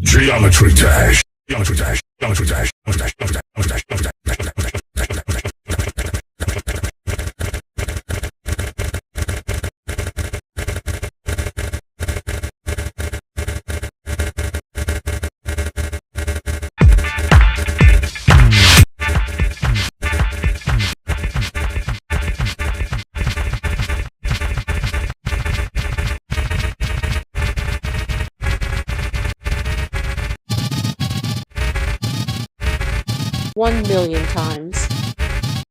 Geometry dash. Geometry dash. Geometry dash. Geometry dash. Geometry dash. Geometry dash. Geometry dash. 1,000,000 times.